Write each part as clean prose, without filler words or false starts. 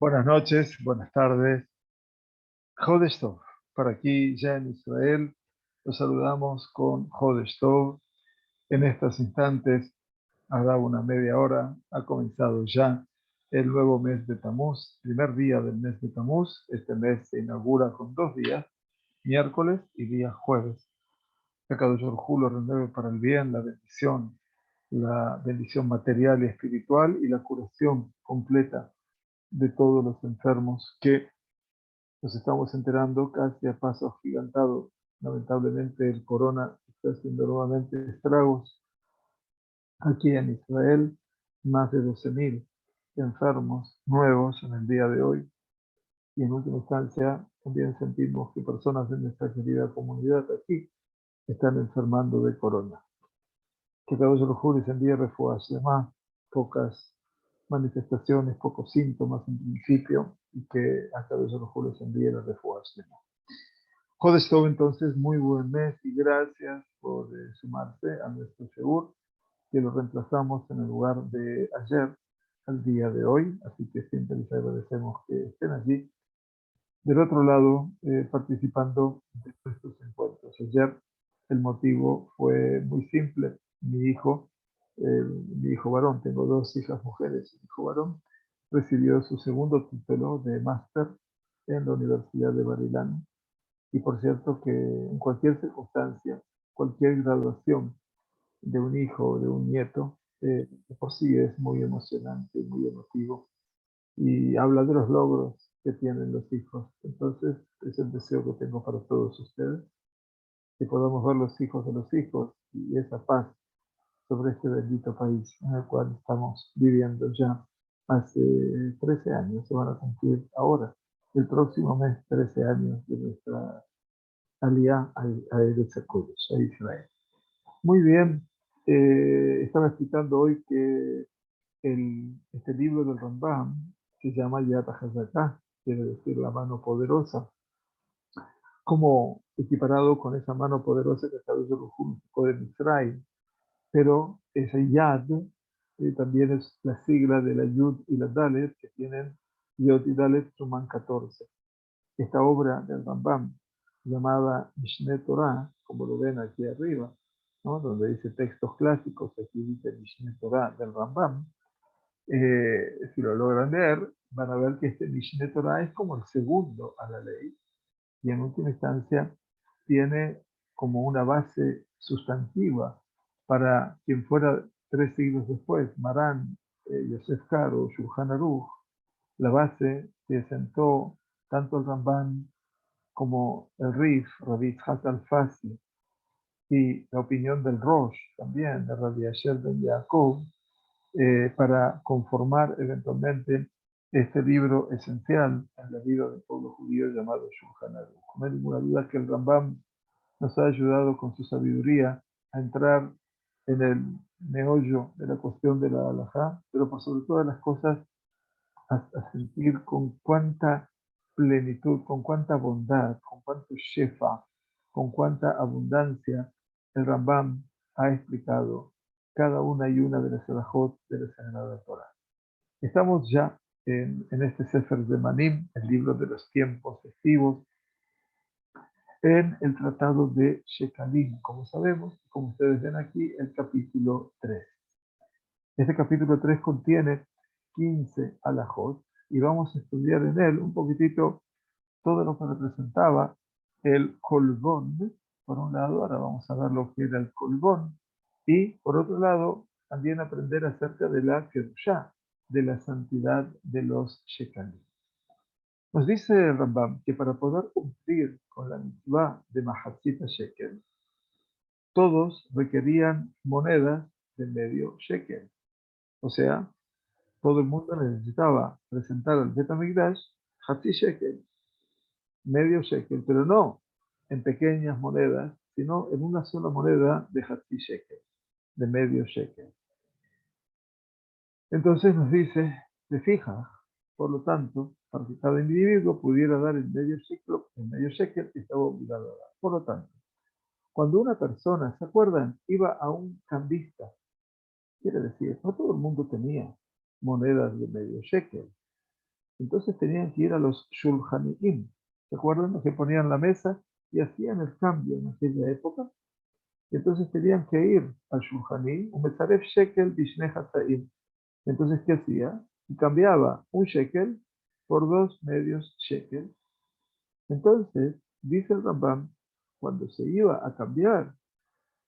Buenas noches, buenas tardes. Jodesh Tov. Para aquí ya en Israel, los saludamos con Jodesh Tov. En estos instantes, habrá una media hora, ha comenzado ya el nuevo mes de Tamuz, primer día del mes de Tamuz. Este mes se inaugura con 2 días, miércoles y día jueves. Que Akadosh Baruj Hu lo renueve para el bien, la bendición material y espiritual y la curación completa de todos los enfermos que nos estamos enterando casi a paso agigantado. Lamentablemente el corona está haciendo nuevamente estragos. Aquí en Israel, más de 12.000 enfermos nuevos en el día de hoy. Y en última instancia, también sentimos que personas de nuestra querida comunidad aquí están enfermando de corona. Que cada uno los les envíe refugios, más pocas manifestaciones, pocos síntomas en principio, y que a cada uno los les envíe los refugios. Jodesh Tov, entonces, muy buen mes y gracias por sumarse a nuestro Sheur, que lo reemplazamos en el lugar de ayer al día de hoy, así que siempre les agradecemos que estén allí. Del otro lado, participando de estos encuentros. Ayer el motivo fue muy simple. Mi hijo varón, tengo 2 hijas mujeres, mi hijo varón recibió su segundo título de máster en la Universidad de Barilán. Y por cierto que en cualquier circunstancia, cualquier graduación de un hijo o de un nieto, de por sí es muy emocionante, muy emotivo y habla de los logros que tienen los hijos. Entonces, es el deseo que tengo para todos ustedes, que podamos ver los hijos de los hijos y esa paz sobre este bendito país en el cual estamos viviendo ya hace 13 años. Se van a cumplir ahora, el próximo mes, 13 años de nuestra alía a Eretz HaKodesh, a Israel. Muy bien, estaba explicando hoy que este libro del Rambam se llama Yad HaZaká, quiere decir la mano poderosa, como equiparado con esa mano poderosa que está desde de Israel. Pero esa Yad también es la sigla de la Yud y la Dalet, que tienen Yod y Dalet suman 14. Esta obra del Rambam, llamada Mishneh Torah, como lo ven aquí arriba, ¿no? Donde dice textos clásicos, aquí dice Mishneh Torah del Rambam. Si lo logran leer, van a ver que este Mishneh Torah es como el segundo a la ley y en última instancia tiene como una base sustantiva para quien fuera 3 siglos después, Marán, Yosef Karo, Shulchan Aruch, la base que sentó tanto el Ramban como el Rif, Rabbi Yitzhak al-Fasi, y la opinión del Rosh también, de Rabbi Asher ben Yaakov, para conformar eventualmente este libro esencial en la vida del pueblo judío llamado Shulchan Aruch. No hay ninguna duda que el Rambam nos ha ayudado con su sabiduría a entrar en el meollo de la cuestión de la halajá, pero por sobre todas las cosas a sentir con cuánta plenitud, con cuánta bondad, con cuánto shefa, con cuánta abundancia el Rambam ha explicado cada una y una de las alajot de la Sagrada Torah. Estamos ya en este Sefer de Manim, el libro de los tiempos festivos, en el tratado de Shekalim, como sabemos, como ustedes ven aquí, el capítulo 3. Este capítulo 3 contiene 15 alajot y vamos a estudiar en él un poquitito todo lo que representaba el kolbón, por un lado. Ahora vamos a ver lo que era el kolbón, y por otro lado también aprender acerca de la kedushá, de la santidad de los shekalim. Nos dice el Rambam que para poder cumplir con la mitzvah de Mahatzita Shekel, todos requerían monedas de medio shekel. O sea, todo el mundo necesitaba presentar al Bet HaMikdash Hatzi Shekel, medio shekel, pero no en pequeñas monedas, sino en una sola moneda de Hatzi Shekel, de medio shekel. Entonces nos dice, se fija, por lo tanto, para que cada individuo pudiera dar el medio shekel que estaba obligado a dar. Por lo tanto, cuando una persona, ¿se acuerdan? Iba a un cambista, quiere decir, no todo el mundo tenía monedas de medio shekel. Entonces tenían que ir a los shulhaniim. ¿Se acuerdan? Los que ponían la mesa y hacían el cambio en aquella época. Y entonces tenían que ir al shulhanim, un metzaref shekel bishne hatzaim. Entonces, ¿qué hacía? Y cambiaba un shekel por 2 medios shekel. Entonces, dice el Rambam, cuando se iba a cambiar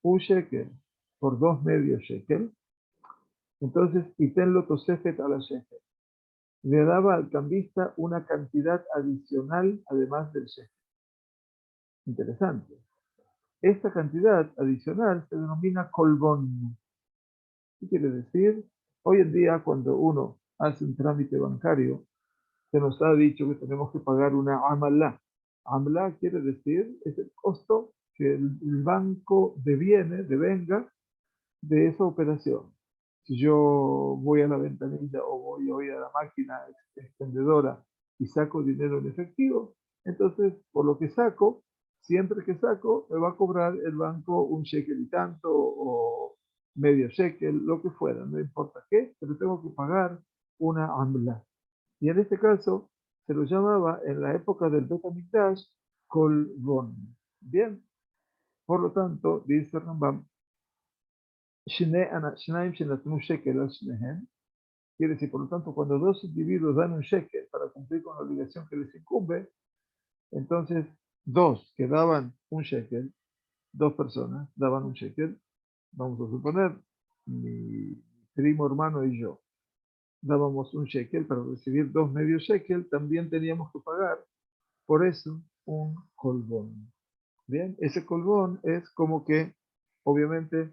un shekel por 2 medios shekel, entonces, itenlo tosefet a la shekel. Le daba al cambista una cantidad adicional además del shekel. Interesante. Esta cantidad adicional se denomina kolbón. ¿Qué quiere decir? Hoy en día, cuando uno hace un trámite bancario, se nos ha dicho que tenemos que pagar una amalá. Amalá quiere decir es el costo que el banco devenga de esa operación. Si yo voy a la ventanilla o voy hoy a la máquina expendedora y saco dinero en efectivo, entonces por lo que saco, siempre que saco, me va a cobrar el banco un shekel y tanto o medio shekel, lo que fuera, no importa qué, pero tengo que pagar una amla. Y en este caso se lo llamaba en la época del Bet HaMikdash kolbon. Bien, por lo tanto, dice Rambam, quiere decir, por lo tanto, cuando dos individuos dan un shekel para cumplir con la obligación que les incumbe, entonces dos que daban un shekel, 2 personas daban un shekel, vamos a suponer, mi primo hermano y yo, dábamos un shekel para recibir 2 medios shekel, también teníamos que pagar por eso un colbón. Bien, ese colbón es como que, obviamente,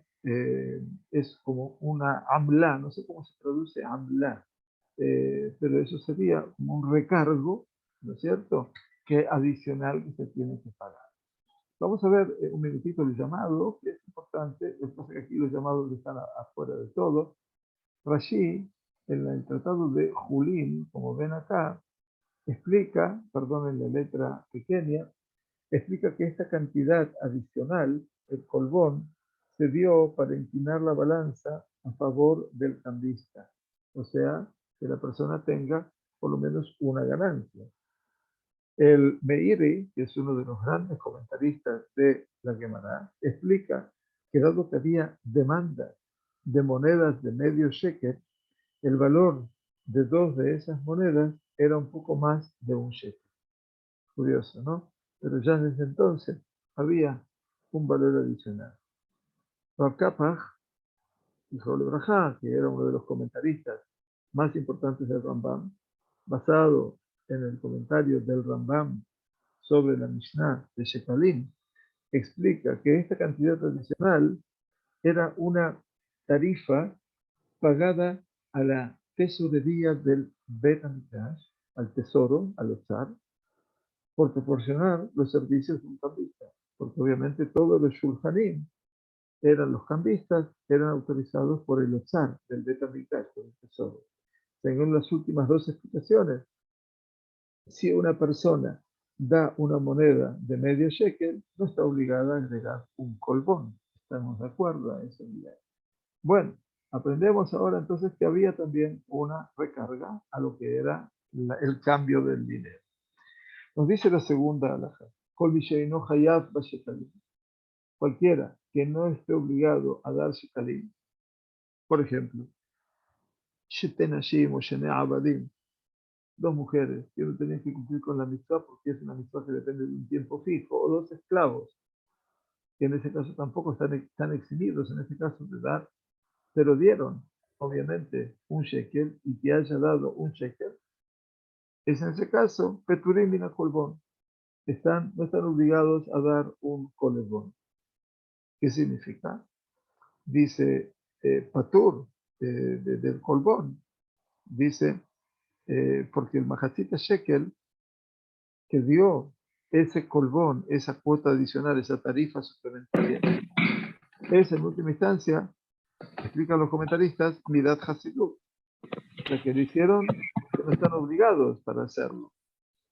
es como una amla, no sé cómo se traduce amla, pero eso sería como un recargo, ¿no es cierto?, que adicional que se tiene que pagar. Vamos a ver un minutito el llamado, que es importante, lo que pasa es que aquí los llamados están afuera de todo. Rashi, en el tratado de Julín, como ven acá, explica, perdonen la letra pequeña, explica que esta cantidad adicional, el colbón, se dio para inclinar la balanza a favor del cambista. O sea, que la persona tenga por lo menos una ganancia. El Meiri, que es uno de los grandes comentaristas de la Gemara, explica que dado que había demanda de monedas de medio shekel, el valor de 2 de esas monedas era un poco más de un shekel. Curioso, ¿no? Pero ya desde entonces había un valor adicional. Rav Kapach, hijo de Brajá, que era uno de los comentaristas más importantes del Rambam, basado en el comentario del Rambam sobre la Mishnah de Shekalim, explica que esta cantidad adicional era una tarifa pagada a la tesorería del Bet HaMikdash, al tesoro, al Otzar, por proporcionar los servicios de un cambista, porque obviamente todos los shulhanim eran los cambistas, eran autorizados por el Otzar del Bet HaMikdash, por el tesoro. Según las últimas 2 explicaciones, si una persona da una moneda de medio shekel, no está obligada a agregar un colbón. ¿Estamos de acuerdo a eso? Bueno, aprendemos ahora entonces que había también una recarga a lo que era el cambio del dinero. Nos dice la segunda halajá, cualquiera que no esté obligado a dar shekalim, por ejemplo, dos mujeres que no tenían que cumplir con la mitzvah porque es una mitzvah que depende de un tiempo fijo, o 2 esclavos, que en ese caso tampoco están eximidos, en este caso de dar, pero dieron, obviamente, un shekel y que haya dado un shekel, es en ese caso, Peturim mina kolbón, no están obligados a dar un kolbón. ¿Qué significa? Dice Patur del kolbón, dice, porque el Mahatzita Shekel que dio ese colbón, esa cuota adicional, esa tarifa suplementaria, es en última instancia, explican los comentaristas, Midat Hasidut, o sea, que lo hicieron porque no están obligados para hacerlo.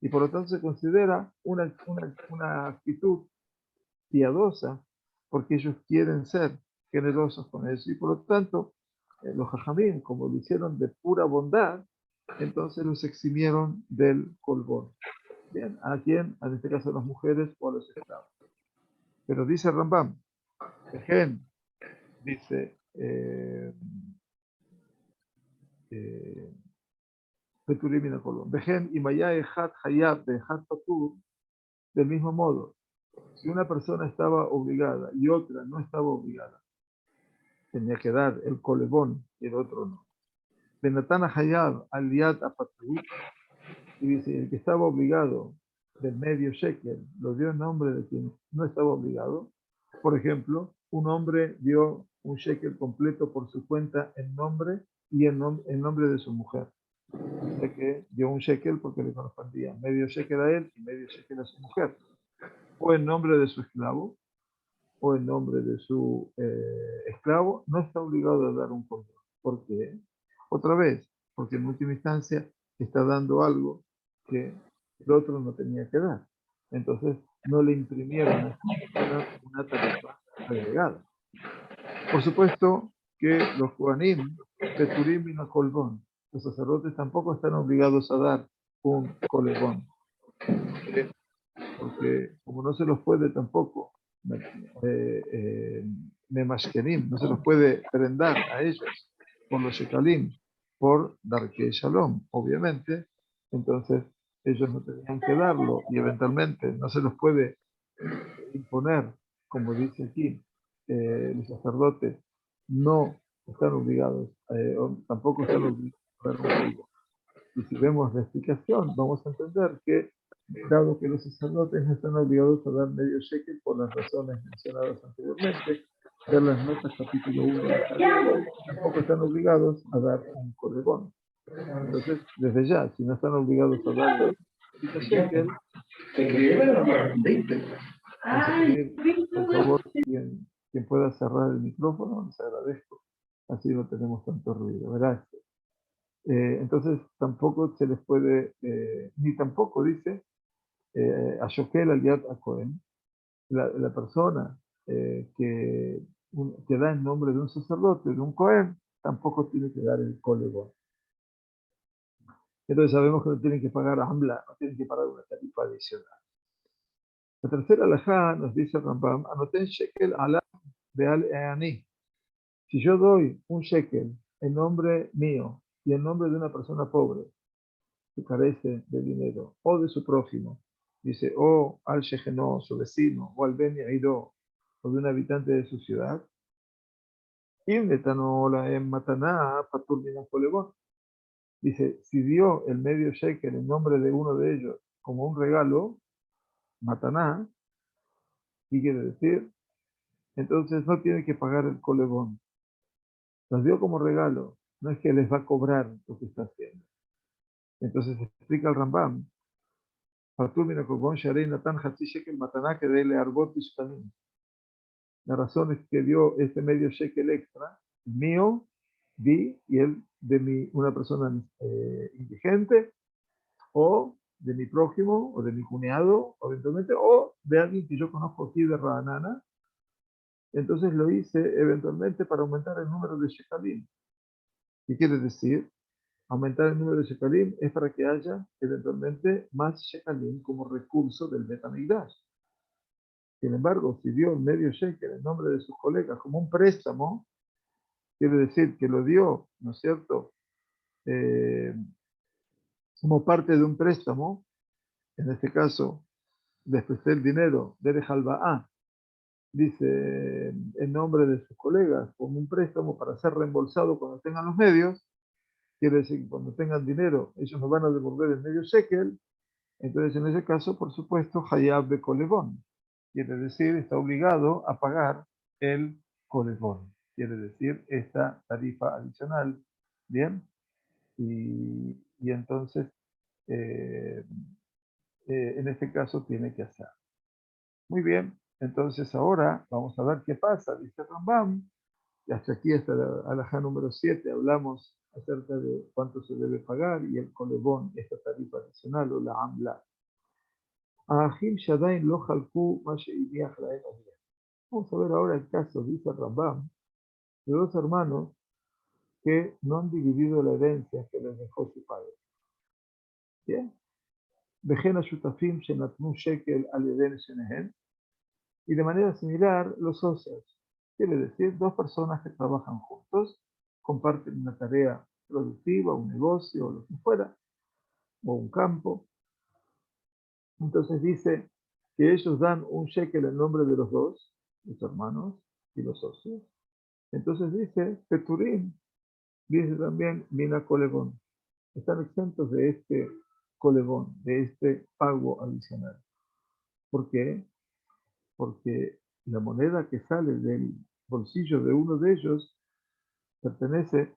Y por lo tanto se considera una actitud piadosa porque ellos quieren ser generosos con eso. Y por lo tanto, los jajamín, como lo hicieron de pura bondad, entonces los eximieron del colbón. Bien, ¿a quién? En este caso a las mujeres o a los esclavos. Pero dice Rambam, Vejen, dice, Peturim min colbón. Vejen, Imaya Ejat Hayab de Ejat Patur, del mismo modo, si una persona estaba obligada y otra no estaba obligada, tenía que dar el colebón y el otro no. Benatana Hayab aliat apatur, y dice, el que estaba obligado del medio shekel lo dio en nombre de quien no estaba obligado. Por ejemplo, un hombre dio un shekel completo por su cuenta en nombre y en nombre de su mujer. O sea que dio un shekel porque le correspondía medio shekel a él y medio shekel a su mujer. O en nombre de su esclavo, o en nombre de su esclavo, no está obligado a dar un cordón. ¿Por qué? Otra vez, porque en última instancia está dando algo que el otro no tenía que dar. Entonces, no le imprimieron a esta persona una tarifa agregada. Por supuesto que los Kohanim, Peturim y Colbón, los sacerdotes tampoco están obligados a dar un colebón. Porque como no se los puede tampoco Memashkenim, no se los puede prendar a ellos por los Shekalim, por Darkei Shalom, obviamente, entonces ellos no tenían que darlo y eventualmente no se los puede imponer, como dice aquí, los sacerdotes no están obligados, tampoco están obligados a dar un culto. Y si vemos la explicación, vamos a entender que, dado que los sacerdotes no están obligados a dar medio shekel por las razones mencionadas anteriormente, ver las notas capítulo 1 de Tarek, tampoco están obligados a dar un colegón. Entonces, desde ya, si no están obligados a dar el shekel, vamos a pedir, por favor, quien pueda cerrar el micrófono, les agradezco. Así no tenemos tanto ruido. Gracias. Entonces tampoco se les puede, ni tampoco dice a Shokel al Yad a Cohen, la persona que da en nombre de un sacerdote, de un Cohen, tampoco tiene que dar el colegón. Entonces sabemos que no tienen que pagar AMLA, no tienen que pagar una tarifa adicional. La tercera alajá nos dice Rambam, anoten shekel ala beal eani. Si yo doy un shekel en nombre mío y en nombre de una persona pobre, que carece de dinero, o de su prójimo, dice, o al Shejenó, su vecino, o al Ben Yaidó, o de un habitante de su ciudad, dice, si dio el medio shekel en nombre de uno de ellos como un regalo, mataná, ¿qué quiere decir? Entonces no tiene que pagar el colebón. Los dio como regalo, no es que les va a cobrar lo que está haciendo. Entonces explica el Rambam, la razón es que dio este medio shekel extra, mío, di, y él de una persona indigente, o de mi prójimo, o de mi cuñado, eventualmente, o de alguien que yo conozco aquí de Ranana. Entonces lo hice eventualmente para aumentar el número de shekalim. ¿Qué quiere decir? Aumentar el número de shekalim es para que haya eventualmente más shekalim como recurso del Bet HaMikdash. Sin embargo, si dio el medio shekel en nombre de sus colegas como un préstamo, quiere decir que lo dio, ¿no es cierto?, Eh, como parte de un préstamo, en este caso, después el dinero de Halba'a, dice en nombre de sus colegas, como un préstamo para ser reembolsado cuando tengan los medios, quiere decir que cuando tengan dinero, ellos nos van a devolver el medio shekel, entonces en ese caso, por supuesto, Hayab de Colebón, quiere decir, está obligado a pagar el Colebón, quiere decir, esta tarifa adicional, ¿bien? Y entonces, eh, en este caso, tiene que hacer. Muy bien, entonces ahora vamos a ver qué pasa, dice Rambam, y hasta aquí, hasta la alajá número 7, hablamos acerca de cuánto se debe pagar y el colebón, esta tarifa adicional o la AMLA. Vamos a ver ahora el caso, dice Rambam, de dos hermanos que no han dividido la herencia que les dejó su padre. Bien. Vejena shutafim shenatnu shekel al yeden shenehen. Y de manera similar, los socios. Quiere decir, dos personas que trabajan juntos, comparten una tarea productiva, un negocio, o lo que fuera, o un campo. Entonces dice que ellos dan un shekel en nombre de los dos, los hermanos y los socios. Entonces dice, Peturim, dice también Mina Colegón. Están exentos de este colegón, de este pago adicional. ¿Por qué? Porque la moneda que sale del bolsillo de uno de ellos pertenece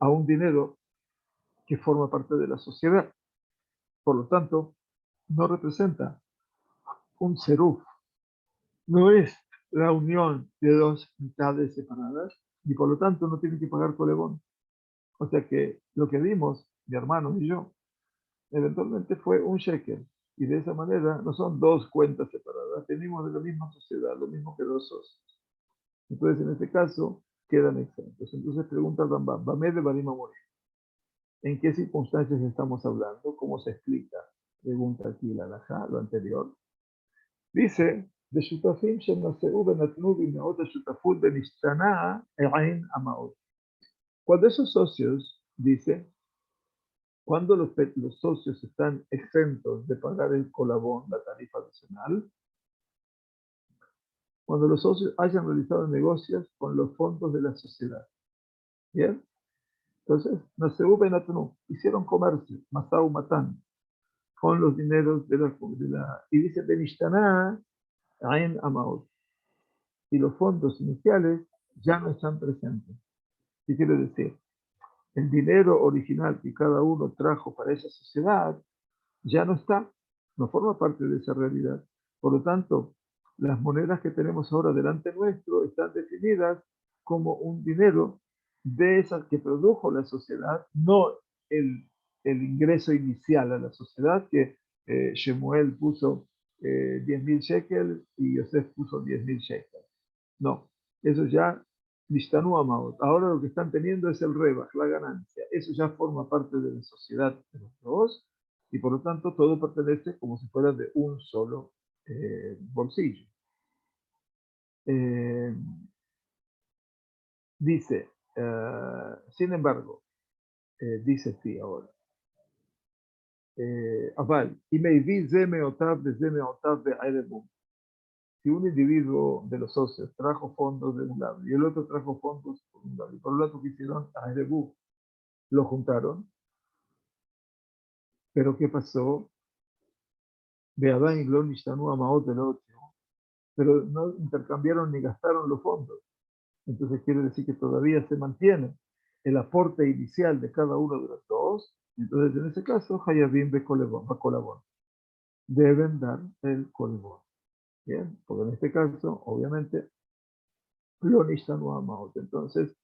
a un dinero que forma parte de la sociedad. Por lo tanto, no representa un seruf, no es la unión de dos mitades separadas y por lo tanto no tiene que pagar colegón. O sea que lo que dimos, mi hermano y yo, eventualmente fue un shekel. Y de esa manera no son dos cuentas separadas, venimos de la misma sociedad, lo mismo que dos socios. Entonces, en este caso, quedan exentos. Entonces pregunta Rambam, ¿Bamé de Barim Amorim? ¿En qué circunstancias estamos hablando? ¿Cómo se explica? Pregunta aquí la halajá, lo anterior. Dice, de shutafim shenaseu benatnu b'meot hashutafut benishtanah e'ain amaot. Cuando esos socios, dice, cuando los socios están exentos de pagar el colabón, la tarifa adicional, cuando los socios hayan realizado negocios con los fondos de la sociedad. ¿Bien? Entonces, Naseu benatnu, hicieron comercio, Masau Matan, con los dineros de la y dice Benishtaná Ain Amaot. Y los fondos iniciales ya no están presentes. ¿Qué quiere decir? El dinero original que cada uno trajo para esa sociedad ya no está, no forma parte de esa realidad. Por lo tanto, las monedas que tenemos ahora delante nuestro están definidas como un dinero de esa que produjo la sociedad, no el ingreso inicial a la sociedad que Shemuel puso 10.000 shekels y Yosef puso 10.000 shekels. No, eso ya Nishtanu Amaot. Ahora lo que están teniendo es el rebaj, la ganancia. Eso ya forma parte de la sociedad de los dos y por lo tanto todo pertenece como si fuera de un solo bolsillo. Eh, dice, sin embargo, dice sí ahora. Aval, y me vi zeme otav de Airebum. Si un individuo de los socios trajo fondos de un lado y el otro trajo fondos por un lado y por el otro que hicieron Airebum, lo juntaron, pero ¿qué pasó? Beadán y Glon Nishtanu Amaot del otro, pero no intercambiaron ni gastaron los fondos. Entonces quiere decir que todavía se mantiene el aporte inicial de cada uno de los dos. Entonces, en ese caso, Hayabim Bekolabón. Deben dar el colebón. Bien, porque en este caso, obviamente, lo Nishtanu Amaot. Entonces,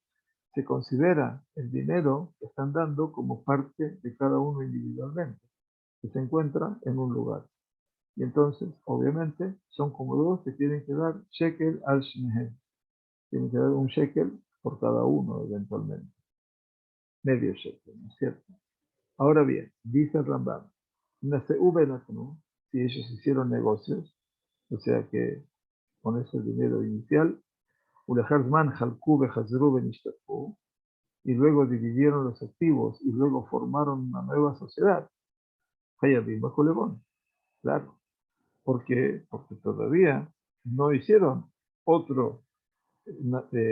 se considera el dinero que están dando como parte de cada uno individualmente, que se encuentra en un lugar. Y entonces, obviamente, son como dos que tienen que dar shekel al shnehem. Tienen que dar un shekel por cada uno eventualmente. Medio shekel, ¿no es cierto? Ahora bien, dice el Rambam, si ellos hicieron negocios, o sea que con ese dinero inicial, y luego dividieron los activos y luego formaron una nueva sociedad. Hayabim bajo Lebón, claro. ¿Por qué? Porque todavía no hicieron otro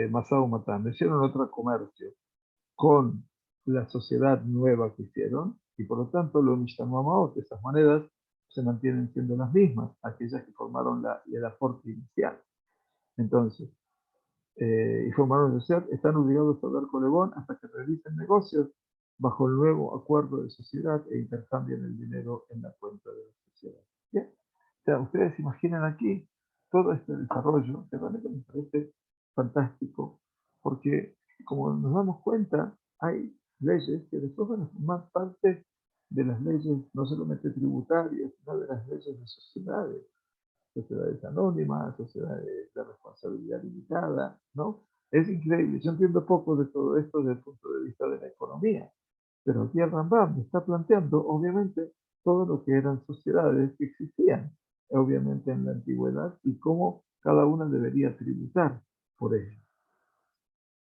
Masao Matán, no hicieron otro comercio con la sociedad nueva que hicieron y por lo tanto los Mishnamamaot, esas monedas se mantienen siendo las mismas, aquellas que formaron el aporte inicial. Entonces, y formaron sociedad, están obligados a dar colebón hasta que realicen negocios bajo el nuevo acuerdo de sociedad e intercambien el dinero en la cuenta de la sociedad. ¿Bien? O sea, ustedes imaginan aquí todo este desarrollo que realmente me parece fantástico, porque como nos damos cuenta, hay leyes que después van a formar parte de las leyes no solamente tributarias, sino de las leyes de sociedades anónimas, sociedades de responsabilidad limitada, ¿no? Es increíble. Yo entiendo poco de todo esto desde el punto de vista de la economía, Pero aquí el Rambam está planteando, obviamente, todo lo que eran sociedades que existían, obviamente en la antigüedad, y cómo cada una debería tributar por ello.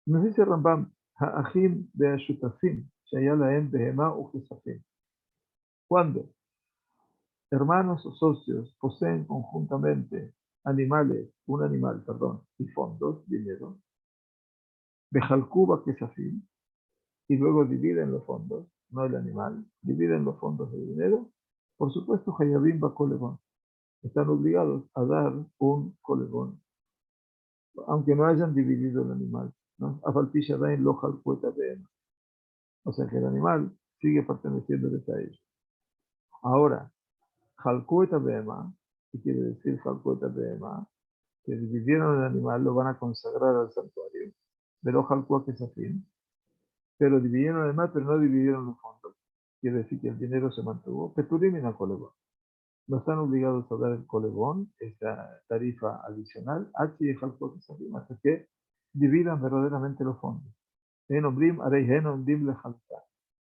Nos dice Rambam, Ha'achim be'ashutafim, shaya lahem behemá u'chesafim. Cuando hermanos o socios poseen conjuntamente animales, un animal, perdón, y fondos, dinero, bejalcuba kesafim, y luego dividen los fondos, no el animal, dividen los fondos de dinero, por supuesto, Hayabim va colegón. Están obligados a dar un colegón, aunque no hayan dividido el animal, ¿no? Afalpisha dain lo jalcueta de. O sea que el animal sigue perteneciéndoles a ellos. Ahora, jalcueta Bema, ¿qué quiere decir jalcueta Bema? Que dividieron el animal, lo van a consagrar al santuario. De lo jalcua que es afín. Pero dividieron el animal, pero no dividieron los fondos. Quiere decir que el dinero se mantuvo. Peturim y colegón. No están obligados a dar el colegón, esa tarifa adicional, hasta que dividan verdaderamente los fondos.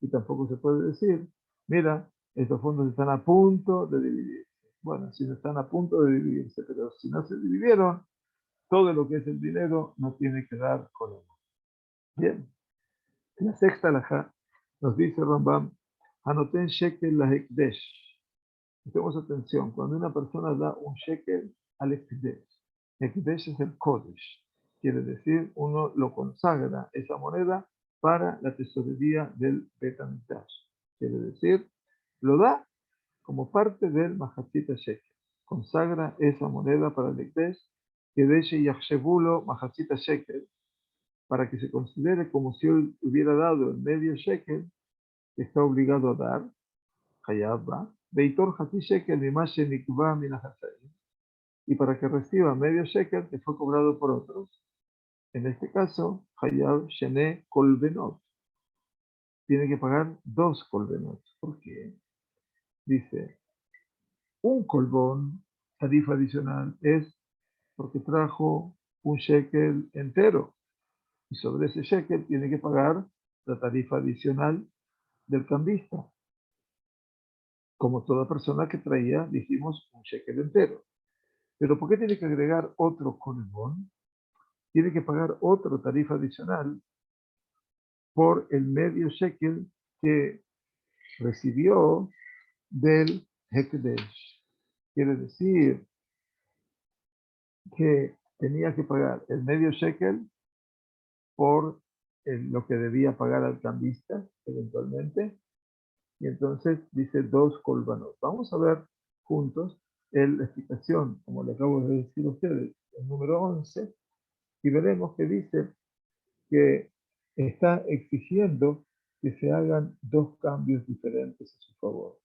Y tampoco se puede decir, mira, estos fondos están a punto de dividirse. Bueno, si no están a punto de dividirse, pero si no se dividieron, todo lo que es el dinero no tiene que dar colegón. Bien, la sexta alajá nos dice Rambam, Anoten shekel la hekdesh. Prestemos atención, cuando una persona da un shekel al Ekdesh, Ekdesh es el Kodesh, quiere decir, uno lo consagra esa moneda para la tesorería del Bet HaMikdash. Quiere decir, lo da como parte del Mahatzita Shekel. Consagra esa moneda para el Ekdesh, Kedesh Yachshevulo Mahatzita Shekel, para que se considere como si él hubiera dado el medio shekel que está obligado a dar, Hayabba, Beitor Hati Shekel Mimashe Nikba Minahatzayim, y para que reciba medio shekel que fue cobrado por otros, en este caso, Hayab Shene Kolbenot, tiene que pagar 2 kolbenot. ¿Por qué? Dice, un kolbón, tarifa adicional, es porque trajo un shekel entero, y sobre ese shekel tiene que pagar la tarifa adicional del cambista, como toda persona que traía, dijimos, un shekel entero. Pero ¿por qué tiene que agregar otro colbón? Tiene que pagar otra tarifa adicional por el medio shekel que recibió del Hekdesh. Quiere decir que tenía que pagar el medio shekel por lo que debía pagar al cambista eventualmente. Y entonces dice 2 colbanos. Vamos a ver juntos la explicación, como le acabo de decir a ustedes, el número 11, y veremos que dice que está exigiendo que se hagan 2 cambios diferentes a su favor.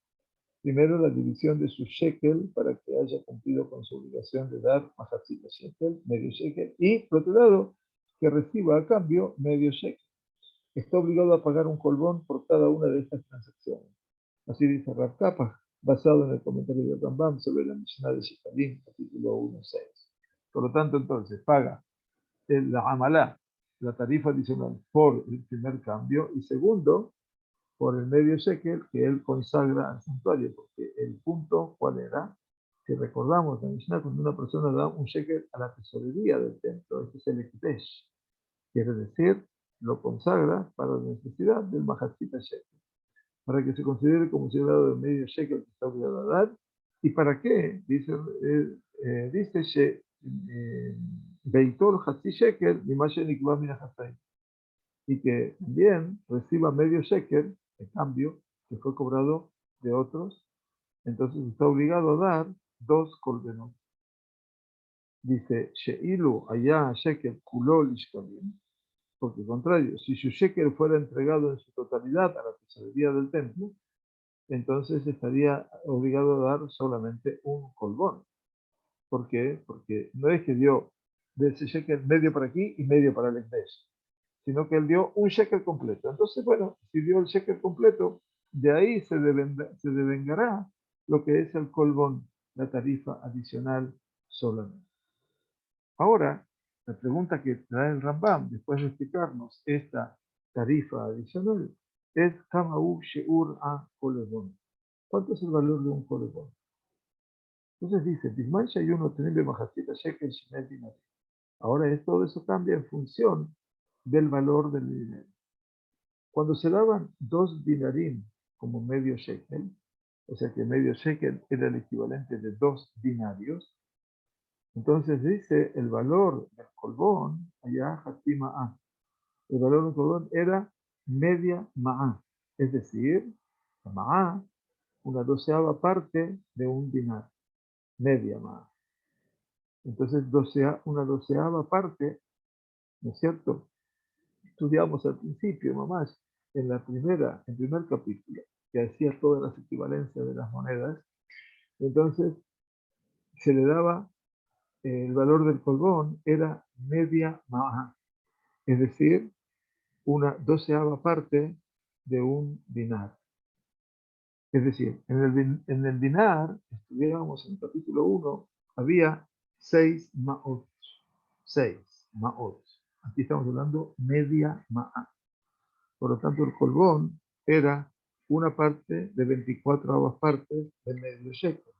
Primero, la división de su shekel para que haya cumplido con su obligación de dar mahatzita shekel, medio shekel, y por otro lado, que reciba a cambio medio shekel. Está obligado a pagar un colbón por cada una de estas transacciones. Así dice Rav Kappa, basado en el comentario de Rambam sobre la Mishnah de Shekalim, capítulo 1.6. Por lo tanto, entonces, paga la amalá, la tarifa adicional por el primer cambio, y segundo, por el medio shekel que él consagra al santuario, porque el punto, ¿cuál era? Si recordamos la Mishnah, cuando una persona da un shekel a la tesorería del templo, este es el ekdesh, quiere decir, lo consagra para la necesidad del mahatzita shekel, para que se considere como si hubiera dado el medio shekel que está obligado a dar. ¿Y para qué? Dice Beitor Hatzi Shekel, Mimashe Nikba Mina Hatzayim, y que también reciba medio shekel, en cambio, que fue cobrado de otros, entonces está obligado a dar 2 kolbenot. Dice, Sheilu allá shekel kulol ishkalim, porque al contrario, si su shekel fuera entregado en su totalidad a la tesorería del templo, entonces estaría obligado a dar solamente un colbón. ¿Por qué? Porque no es que dio de ese shekel medio para aquí y medio para el Ekdesh, sino que él dio un shekel completo. Entonces, bueno, si dio el shekel completo, de ahí se devengará lo que es el colbón, la tarifa adicional solamente. Ahora, la pregunta que trae el Rambam, después de explicarnos esta tarifa adicional, es Kamaú Sheur a Colebón. ¿Cuánto es el valor de un colebón? Entonces dice, Bisman Shayuno Tenebe Majacita Shekel Shemel Dinar. Ahora todo eso cambia en función del valor del dinero. Cuando se daban 2 dinarim como medio shekel, o sea que medio shekel era el equivalente de 2 dinarios, entonces dice el valor del colbón, allá Hatima A, el valor del colbón era media ma'a, es decir, la ma'a, una doceava parte de un dinar, media ma'a. Entonces, una doceava parte, ¿no es cierto? Estudiamos al principio, mamás, en el primer capítulo, que hacía todas las equivalencias de las monedas. Entonces, se le daba, el valor del colbón era media ma'a, es decir, una doceava parte de un dinar. Es decir, en el dinar, estudiábamos en el capítulo 1, había 6 ma'ot. 6 ma'ot. Aquí estamos hablando media ma'a. Por lo tanto, el colbón era una parte de 24 partes de medio shekel.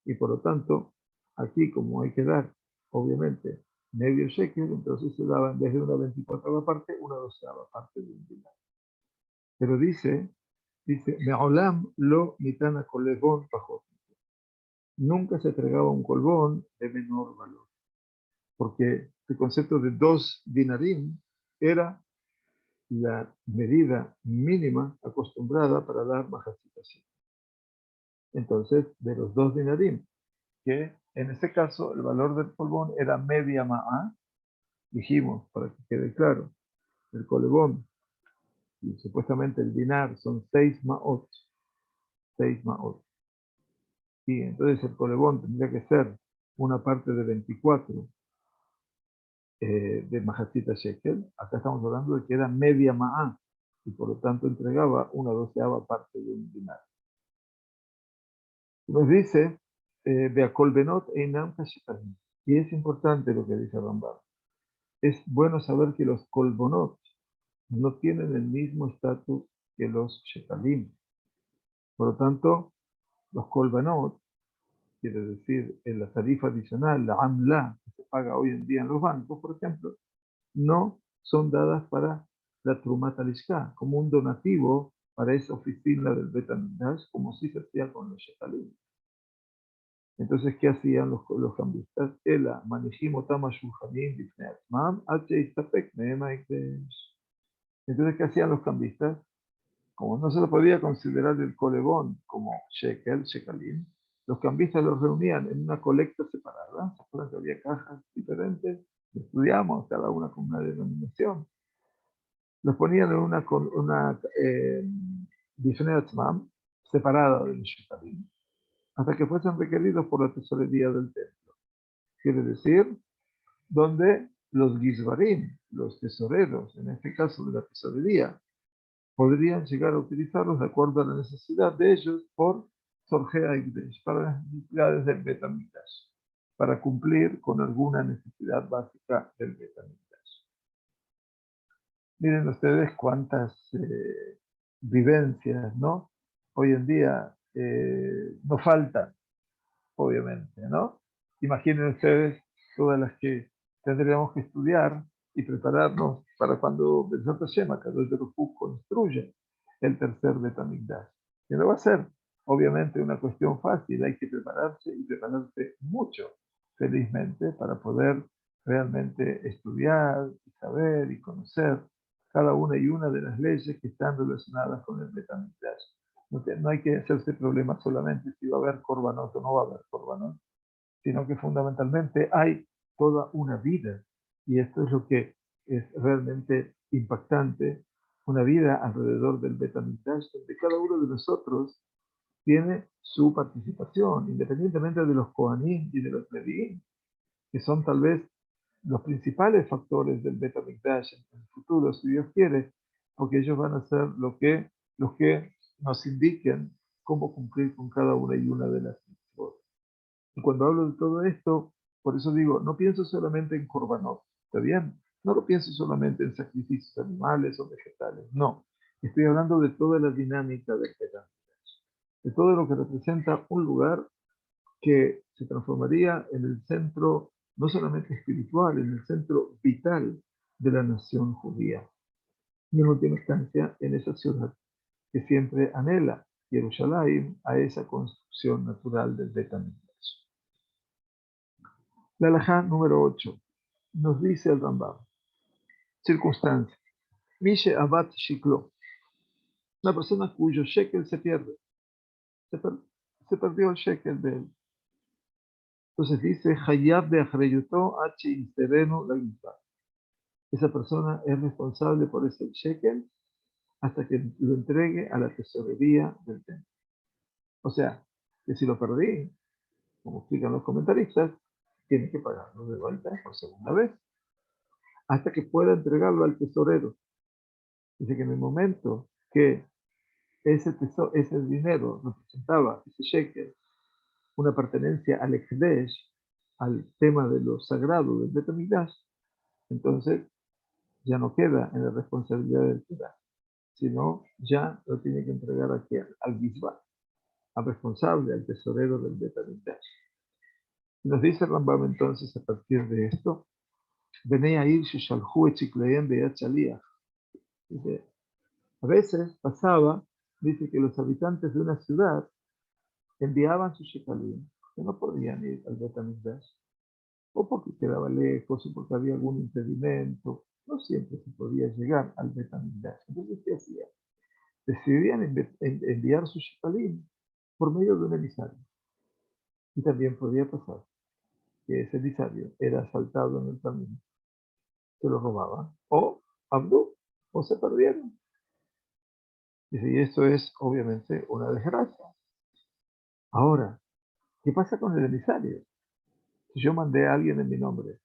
Y por lo tanto, aquí como hay que dar, obviamente, medio shekel, entonces se daba en vez de una 24 parte, una doceava parte de un dinar. Pero dice, Me'olam lo mitana colebón pajot. Nunca se entregaba un colbón de menor valor, porque el concepto de 2 dinarim era la medida mínima acostumbrada para dar majacitación. Entonces, de los 2 dinarim, que en este caso el valor del colbón era media ma'a, dijimos, para que quede claro, el colbón y supuestamente el dinar son 6 ma'ot, 6 ma'ot. Y entonces el colebón tendría que ser una parte de 24 de Majacita Shekel. Acá estamos hablando de que era media ma'a y por lo tanto entregaba una doceava parte de un dinar. Nos dice, Beakolbenot einam kashetanim. Y es importante lo que dice Rambam. Es bueno saber que los kolbonot no tienen el mismo estatus que los shekalim. Por lo tanto, los kolbonot, quiere decir, en la tarifa adicional, la AMLA, que se paga hoy en día en los bancos, por ejemplo, no son dadas para la Trumat Alishka, como un donativo para esa oficina del Bet HaMikdash, como si se hacía con los shekalim. Entonces, ¿qué hacían los cambistas? Ela, manejim otama shulchanim bifnei atzmam, ad sheistapek mehem ha'ikdesh. Entonces, ¿qué hacían los cambistas? Como no se lo podía considerar el colebón como shekel, shekalim, los cambistas los reunían en una colecta separada. ¿Se acuerdan que había cajas diferentes? Estudiamos cada una con una denominación. Los ponían en una bifnei atzmam, separada del shekalim, hasta que fuesen requeridos por la tesorería del templo. Quiere decir, donde los gizbarim, los tesoreros, en este caso de la tesorería, podrían llegar a utilizarlos de acuerdo a la necesidad de ellos por Sorgea Igdesh, para las necesidades del Bet HaMikdash, para cumplir con alguna necesidad básica del Bet HaMikdash. Miren ustedes cuántas vivencias, ¿no? Hoy en día no faltan, obviamente, ¿no? Imaginen ustedes todas las que tendríamos que estudiar y prepararnos para cuando el Santa Shema, Kadosh Baruj Hu, construye el tercer Bet HaMikdash. Que no va a ser, obviamente, una cuestión fácil, hay que prepararse y prepararse mucho, felizmente, para poder realmente estudiar y saber y conocer cada una y una de las leyes que están relacionadas con el Bet HaMikdash. No hay que hacerse problema solamente si va a haber korbanot o no va a haber korbanot, sino que fundamentalmente hay toda una vida, y esto es lo que es realmente impactante, una vida alrededor del Bet HaMikdash, donde cada uno de nosotros tiene su participación, independientemente de los Kohanim y de los Leviim, que son tal vez los principales factores del Bet HaMikdash en el futuro, si Dios quiere, porque ellos van a ser los que nos indiquen cómo cumplir con cada una y una de las mitzvot. Y cuando hablo de todo esto, por eso digo, no pienso solamente en korbanot, ¿está bien? No lo pienso solamente en sacrificios animales o vegetales, no. Estoy hablando de toda la dinámica de Kedah, de todo lo que representa un lugar que se transformaría en el centro, no solamente espiritual, en el centro vital de la nación judía. Y en última instancia, en esa ciudad que siempre anhela, Jerusalén, a esa construcción natural del Bet HaMikdash. La halajá número 8 nos dice el Rambam, circunstancia, Mishe Abat Shiklo, una persona cuyo shekel se pierde, se, per- se perdió el shekel de él. Entonces dice, Hayab de Achreyuto H. Insereno la Guipa. Esa persona es responsable por ese shekel hasta que lo entregue a la tesorería del templo. O sea, que si lo perdí, como explican los comentaristas, tiene que pagarlo de vuelta por segunda vez, hasta que pueda entregarlo al tesorero. Dice que en el momento que ese dinero representaba, ese shekel, una pertenencia al Ekdesh, al tema de lo sagrado del Bet HaMikdash, entonces ya no queda en la responsabilidad del Torah, sino ya lo tiene que entregar aquí al Gizbar, al responsable, al tesorero del Bet HaMikdash. Nos dice Rambam entonces a partir de esto, Benei Air Sheshalhu et Shikleim Beyat Shaliach. Dice, a veces pasaba, dice que los habitantes de una ciudad enviaban sus shekalim, que no podían ir al Bet HaMikdash, o porque quedaba lejos, o porque había algún impedimento, no siempre se podía llegar al Bet HaMikdash. Entonces, ¿qué hacía? Decidían enviar sus shekalim por medio de un emisario. Y también podía pasar que ese emisario era asaltado en el camino, se lo robaban, o abdú, o se perdieron. Dice, y esto es obviamente una desgracia. Ahora, ¿qué pasa con el emisario? Si yo mandé a alguien en mi nombre,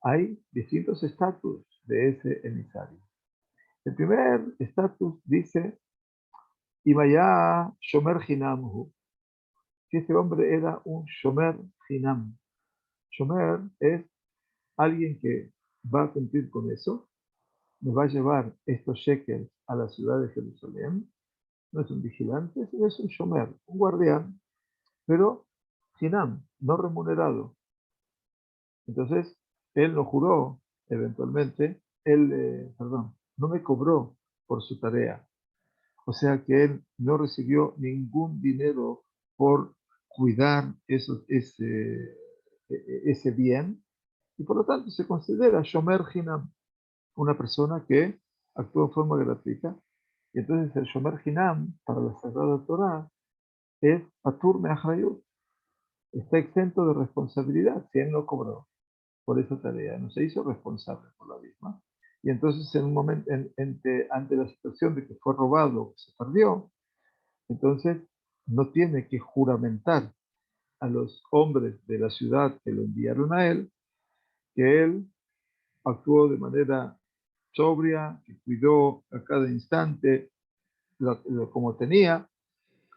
hay distintos estatus de ese emisario. El primer estatus dice, Imayá Shomer Hinamhu, que este hombre era un Shomer Hinam. Shomer es alguien que va a cumplir con eso, me va a llevar estos shekels a la ciudad de Jerusalén. No es un vigilante, sino es un Shomer, un guardián, pero Hinam, no remunerado. Entonces, él lo juró, eventualmente, perdón, no me cobró por su tarea. O sea que él no recibió ningún dinero por cuidar ese bien, y por lo tanto se considera Shomer Hinam, una persona que actúa en forma gratuita. Y entonces el Shomer Hinam, para la Sagrada Torah, es Patur Me'achrayut, está exento de responsabilidad si él no cobró por esa tarea, no se hizo responsable por la misma. Y entonces en un momento, ante la situación de que fue robado, se perdió, entonces no tiene que juramentar a los hombres de la ciudad que lo enviaron a él, que él actuó de manera sobria, que cuidó a cada instante como tenía,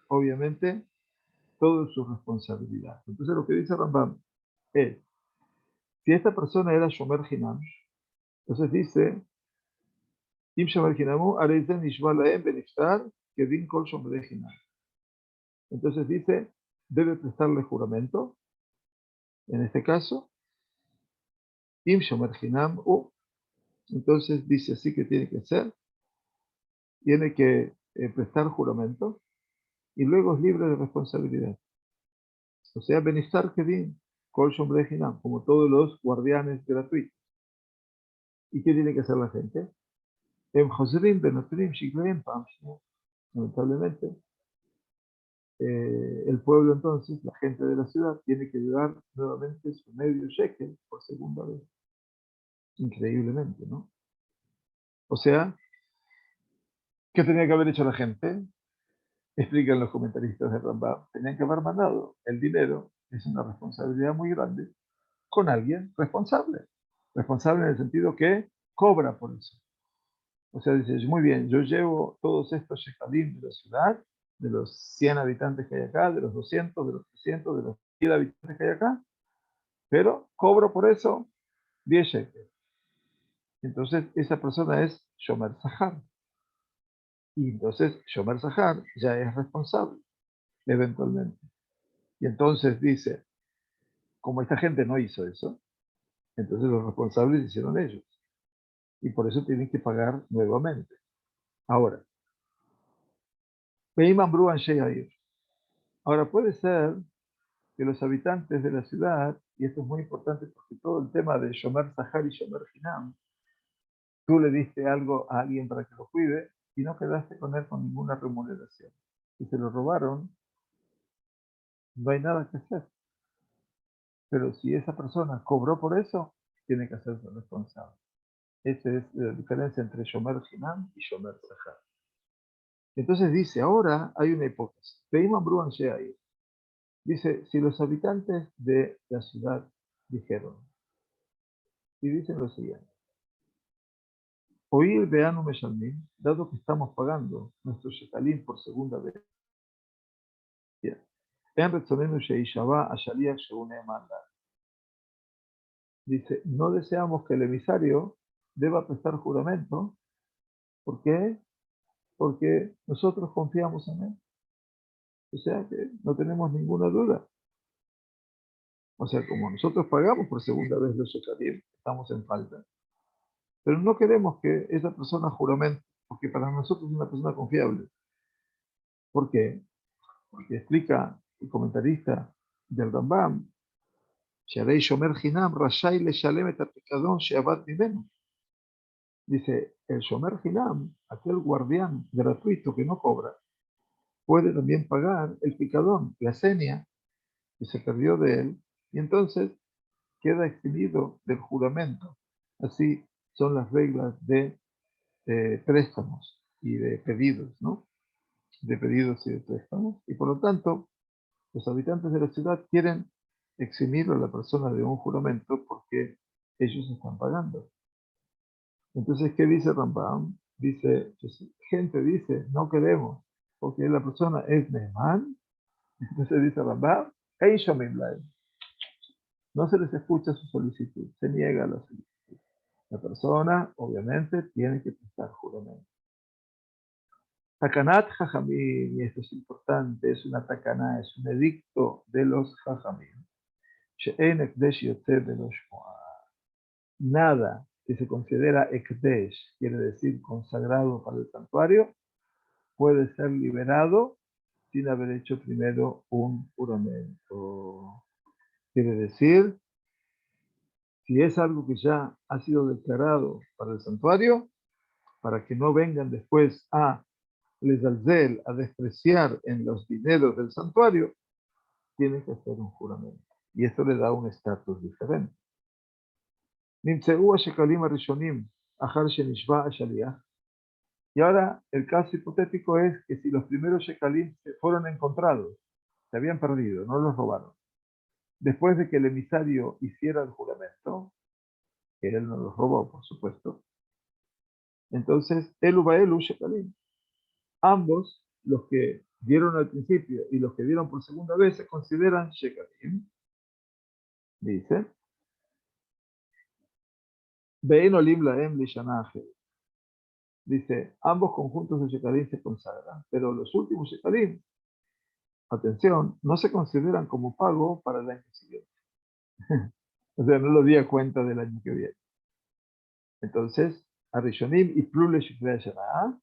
obviamente, todo es su responsabilidad. Entonces lo que dice Rambam es, si esta persona era Shomer Hinam, entonces dice, Im Shomer Hinamu, Areizen Nishba Laem Beniftar, Kedin Kol Shomer Hinam. Entonces dice, debe prestarle juramento, en este caso, Im Shomer Hinam, entonces dice así que tiene que ser, tiene que prestar juramento, y luego es libre de responsabilidad. O sea, Beniftar Kedin Kol Shomer Hinam, como todos los guardianes gratuitos. ¿Y qué tiene que hacer la gente? Lamentablemente, el pueblo entonces, la gente de la ciudad, tiene que llevar nuevamente su medio shekel por segunda vez. Increíblemente, ¿no? O sea, ¿qué tenía que haber hecho la gente? Explican los comentaristas de Rambam. Tenían que haber mandado el dinero, es una responsabilidad muy grande, con alguien responsable. Responsable en el sentido que cobra por eso. O sea, dices, muy bien, yo llevo todos estos shekalim de la ciudad, de los 100 habitantes que hay acá, de los 200, de los 300, de los 1000 habitantes que hay acá, pero cobro por eso 10 shekels. Entonces, esa persona es Shomer Sahar. Y entonces Shomer Sahar ya es responsable, eventualmente. Y entonces dice, como esta gente no hizo eso, entonces los responsables hicieron ellos. Y por eso tienen que pagar nuevamente. Ahora, Peiman Bruan Sheyair. Ahora puede ser que los habitantes de la ciudad, y esto es muy importante porque todo el tema de Shomer Sahar y Shomer Hinam, tú le diste algo a alguien para que lo cuide y no quedaste con él con ninguna remuneración. Si se lo robaron, no hay nada que hacer. Pero si esa persona cobró por eso, tiene que hacerse responsable. Esa es la diferencia entre Shomer Hinam y Shomer Sahar. Entonces dice, ahora hay una hipótesis. Peiman Bruan Sheyair. Dice, si los habitantes de la ciudad dijeron, y dicen lo siguiente, oír de Anu Meshalmim, dado que estamos pagando nuestro shekalim por segunda vez, en Retzonenu Sheishaba Ashaliach Sheune'eman la. Dice, no deseamos que el emisario deba prestar juramento. ¿Por qué? Porque nosotros confiamos en él. O sea que no tenemos ninguna duda. O sea, como nosotros pagamos por segunda vez los shekalim, estamos en falta. Pero no queremos que esa persona juramente, porque para nosotros es una persona confiable. ¿Por qué? Porque explica el comentarista del Rambam, שהרי שומר חינם רשאי לשלם את הפיקדון שאבד ממנו. Dice, el Shomer Hinam, aquel guardián gratuito que no cobra, puede también pagar el picadón, la seña que se perdió de él, y entonces queda eximido del juramento. Así son las reglas de préstamos y de pedidos, ¿no? De pedidos y de préstamos. Y por lo tanto, los habitantes de la ciudad quieren eximir a la persona de un juramento porque ellos están pagando. Entonces, ¿qué dice Rambam? Dice, gente dice, no queremos, porque la persona es Nehman. Entonces dice Rambam, "Hey, Shomim Lahem". No se les escucha su solicitud, se niega a la solicitud. La persona, obviamente, tiene que prestar juramento. Takanat Jajamim, y esto es importante, es una takaná, es un edicto de los Jajamim. She'en ekdesh yotze belo shmoah. Nada que se considera ekdesh, quiere decir consagrado para el santuario, puede ser liberado sin haber hecho primero un juramento. Quiere decir, si es algo que ya ha sido declarado para el santuario, para que no vengan después a Lezalzel, a despreciar en los dineros del santuario, tiene que hacer un juramento. Y esto le da un estatus diferente. Y ahora el caso hipotético es que si los primeros shekalim fueron encontrados, se habían perdido, no los robaron, después de que el emisario hiciera el juramento, que él no los robó, por supuesto, entonces, Elu Baelu Shekalim. Ambos, los que dieron al principio y los que dieron por segunda vez, se consideran Shekalim. Dice, Be'en Olim Laem Lishanaje. Dice, ambos conjuntos de Shekalim se consagran, pero los últimos Shekalim, atención, no se consideran como pago para el año siguiente. O sea, no lo di a cuenta del año que viene. Entonces, Arishonim y Plule Shekle Shana,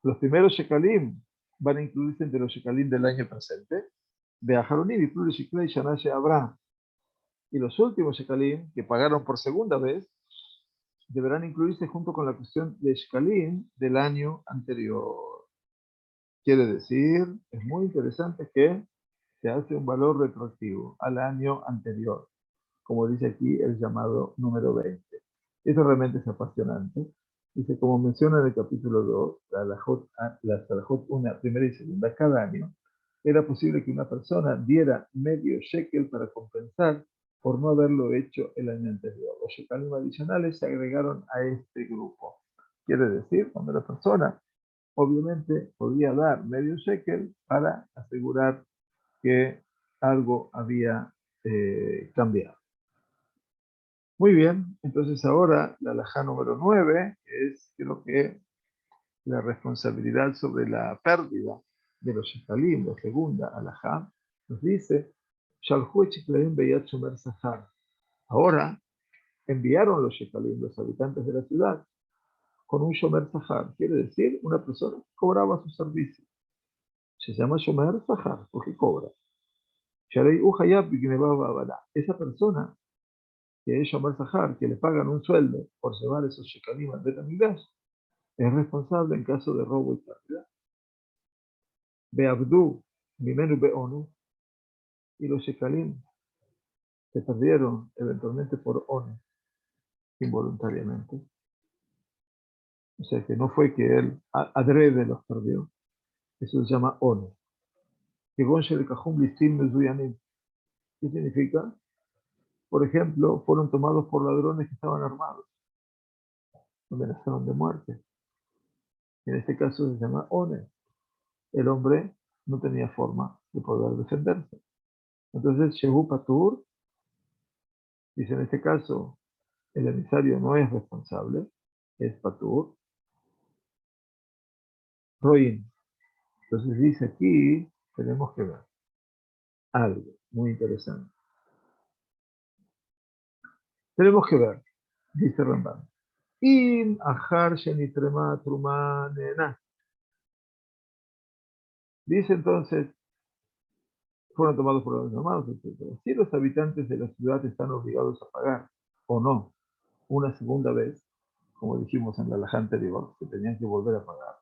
los primeros Shekalim van a incluirse entre los Shekalim del año presente, de Aharonim y Plule Shekle Shana She'abra. Y los últimos Shekalim, que pagaron por segunda vez, deberán incluirse junto con la cuestión de Shekalim del año anterior. Quiere decir, es muy interesante que se hace un valor retroactivo al año anterior, como dice aquí el llamado número 20. Esto realmente es apasionante. Dice, como menciona en el capítulo 2, la Salahot 1, primera y segunda, cada año, era posible que una persona diera medio shekel para compensar por no haberlo hecho el año anterior. Los shekalim adicionales se agregaron a este grupo. Quiere decir, cuando la persona obviamente podía dar medio shekel para asegurar que algo había cambiado. Muy bien, entonces ahora la alajá número 9 es, creo que la responsabilidad sobre la pérdida de los shekalim, la segunda alajá, nos dice, Shalhu Sheklayim Beyat Shomer Sahar. Ahora enviaron los shekalim, los habitantes de la ciudad, con un shomer sahar, quiere decir una persona que cobraba su servicio. Se llama shomer sahar porque cobra. Esa persona que es shomer sahar, que le pagan un sueldo por llevar esos shekalim al Bet Hamikdash, es responsable en caso de robo y pérdida. Beabdu, mimenu beonu, y los shekalim se perdieron eventualmente por one, involuntariamente. O sea que no fue que él adrede los perdió. Eso se llama one. ¿Qué significa? Por ejemplo, fueron tomados por ladrones que estaban armados, amenazaron de muerte. En este caso se llama one. El hombre no tenía forma de poder defenderse. Entonces, Shehu Patur dice, en este caso, el emisario no es responsable, es Patur. Roin. Entonces dice aquí, tenemos que ver algo muy interesante. Tenemos que ver, dice Rambam. Im achar shenitrema truma nena. Dice entonces, fueron tomados por los hermanos, etc. Si los habitantes de la ciudad están obligados a pagar o no una segunda vez, como dijimos en la alajá anterior, que tenían que volver a pagar.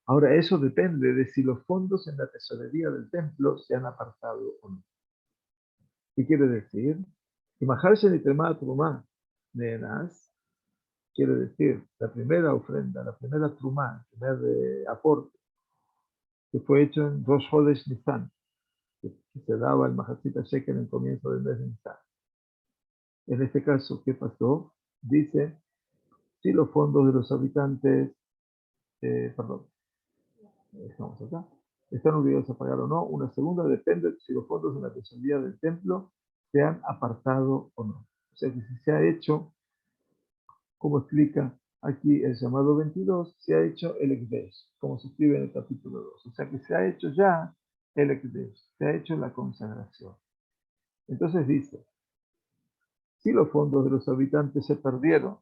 Ahora, eso depende de si los fondos en la tesorería del templo se han apartado o no. ¿Qué quiere decir? Imajarse ni tremá trumá nenas, quiere decir la primera ofrenda, la primera trumá, el primer aporte, que fue hecho en Rosh Chodesh Nisan, que se daba el Mahasita Shekel en el comienzo del mes de Nisan. En este caso, ¿qué pasó? Dice, si los fondos de los habitantes, perdón, estamos acá, están obligados a pagar o no. Una segunda depende de si los fondos de la tesorería del templo se han apartado o no. O sea que si se ha hecho, como explica aquí el llamado 22, se ha hecho el Ekdesh, como se escribe en el capítulo 2. O sea que se ha hecho ya el Ekdesh, se ha hecho la consagración. Entonces dice, si los fondos de los habitantes se perdieron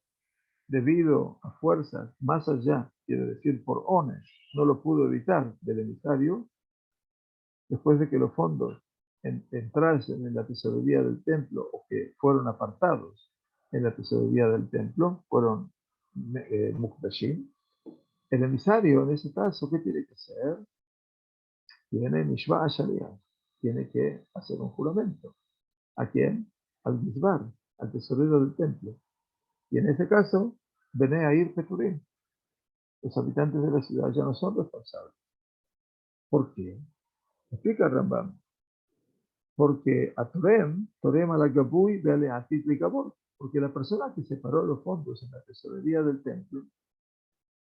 debido a fuerzas más allá, quiere decir por ones, no lo pudo evitar del emisario, después de que los fondos entrasen en la tesorería del templo o que fueron apartados en la tesorería del templo, fueron muktashim, el emisario en ese caso, ¿qué tiene que hacer? Tiene mishvah shaliach, tiene que hacer un juramento. ¿A quién? Al misbar, al tesorero del templo. Y en ese caso, Bene Air Peturim, los habitantes de la ciudad ya no son responsables. ¿Por qué? Explica Rambam. Porque a Torem a la Gabuy de Aleatit Ligabor, porque la persona que separó los fondos en la tesorería del templo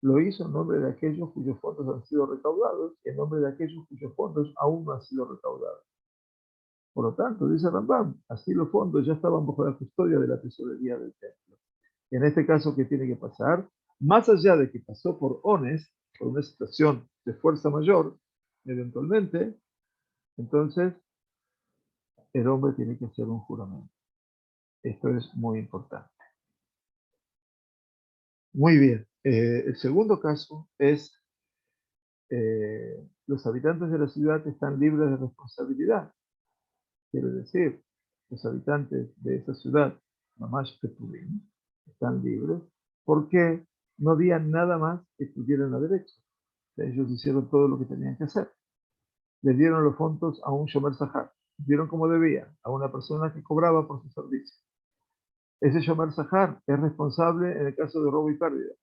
lo hizo en nombre de aquellos cuyos fondos han sido recaudados y en nombre de aquellos cuyos fondos aún no han sido recaudados. Por lo tanto, dice Rambam, así los fondos ya estaban bajo la custodia de la tesorería del templo. Y en este caso, ¿qué tiene que pasar? Más allá de que pasó por ones, por una situación de fuerza mayor, eventualmente, entonces el hombre tiene que hacer un juramento. Esto es muy importante. Muy bien. El segundo caso es los habitantes de la ciudad están libres de responsabilidad. Quiere decir, los habitantes de esa ciudad, Mamash Peturim, están libres porque no había nada más que pudieran haber hecho. Ellos hicieron todo lo que tenían que hacer. Le dieron los fondos a un Shomer Sahar, dieron como debía, a una persona que cobraba por su servicio. Ese Shomer Sahar es responsable en el caso de robo y pérdida.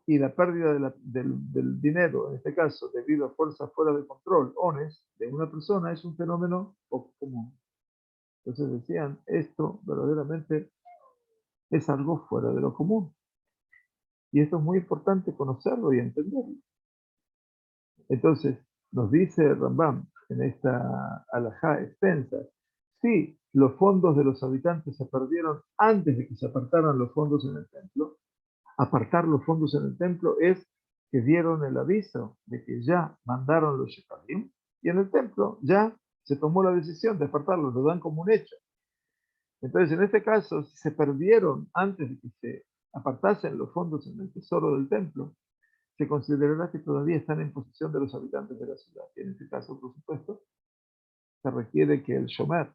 Y la pérdida del dinero, en este caso, debido a fuerzas fuera de control, ones, de una persona, es un fenómeno poco común. Entonces decían, esto verdaderamente es algo fuera de lo común. Y esto es muy importante conocerlo y entenderlo. Entonces, nos dice Rambam en esta alajá extensa, si los fondos de los habitantes se perdieron antes de que se apartaran los fondos en el templo, apartar los fondos en el templo es que dieron el aviso de que ya mandaron los shekalim y en el templo ya se tomó la decisión de apartarlos, lo dan como un hecho. Entonces, en este caso, si se perdieron antes de que se apartasen los fondos en el tesoro del templo, se considerará que todavía están en posesión de los habitantes de la ciudad. Y en este caso, por supuesto, se requiere que el shomer,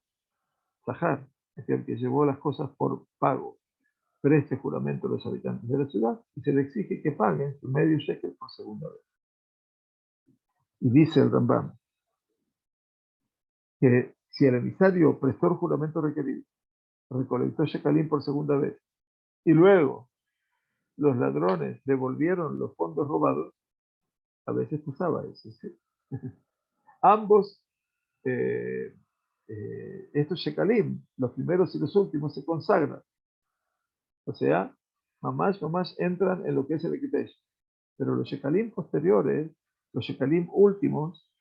Zahar, es el que llevó las cosas por pago, preste juramento a los habitantes de la ciudad y se le exige que paguen su medio shekel por segunda vez. Y dice el Rambam que si el emisario prestó el juramento requerido, recolectó shekalim por segunda vez y luego los ladrones devolvieron los fondos robados, a veces usaba eso, ¿sí? Ambos, eh, estos shekalim, los primeros y los últimos, se consagran. O sea, mamás entran en lo que es el Ekitesh. Pero los shekalim posteriores, los shekalim últimos,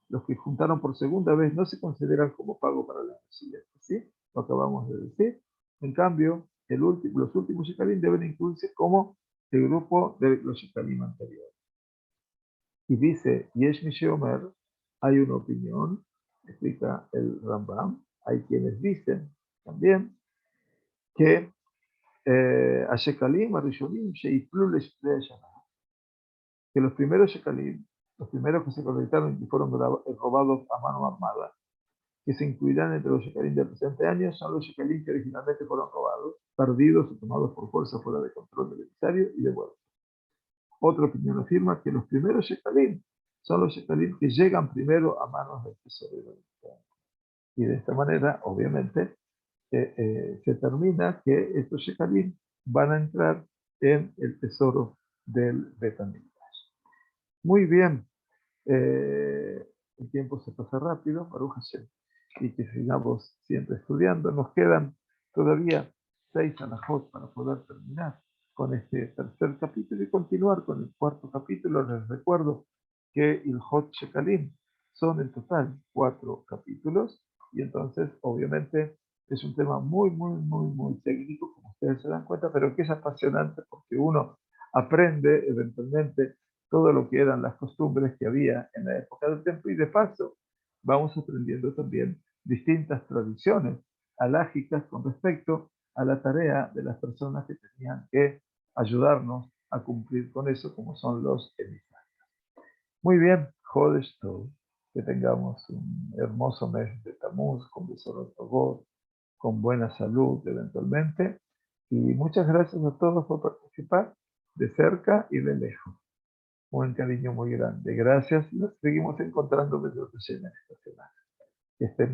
los que juntaron por segunda vez, no se consideran como pago para la siguiente, ¿sí? Lo acabamos de decir. En cambio, los últimos shekalim deben incluirse como el grupo de los shekalim anteriores. Y dice, Yesh mi sheomer, hay una opinión, explica el Rambam, hay quienes dicen también que השקלים הראשונים שיפלו לשתי השנה, que los primeros shekalim, los primeros que se colectaron y fueron robados a mano armada, que se incluirán entre los shekalim del presente año, son los shekalim que originalmente fueron robados, perdidos o tomados por fuerza fuera de control del emisario y devueltos. Otra opinión afirma que los primeros shekalim son los shekalim que llegan primero a manos del tesorero. Y de esta manera, obviamente, se determina que estos shekalim van a entrar en el tesoro del Bet HaMikdash. Muy bien, el tiempo se pasa rápido, Baruch Hashem, y que sigamos siempre estudiando. Nos quedan todavía 6 alajot para poder terminar con este tercer capítulo y continuar con el cuarto capítulo. Les recuerdo que el Hot Shekalim son en total 4 capítulos y entonces obviamente es un tema muy técnico, como ustedes se dan cuenta, pero que es apasionante porque uno aprende eventualmente todo lo que eran las costumbres que había en la época del templo y de paso vamos aprendiendo también distintas tradiciones alágicas con respecto a la tarea de las personas que tenían que ayudarnos a cumplir con eso, como son los emisarios. Muy bien, Jodesh Tov, que tengamos un hermoso mes de Tamuz, con Besorot Tovot, con buena salud eventualmente, y muchas gracias a todos por participar de cerca y de lejos. Un cariño muy grande. Gracias y nos seguimos encontrando desde esta semana. Que estén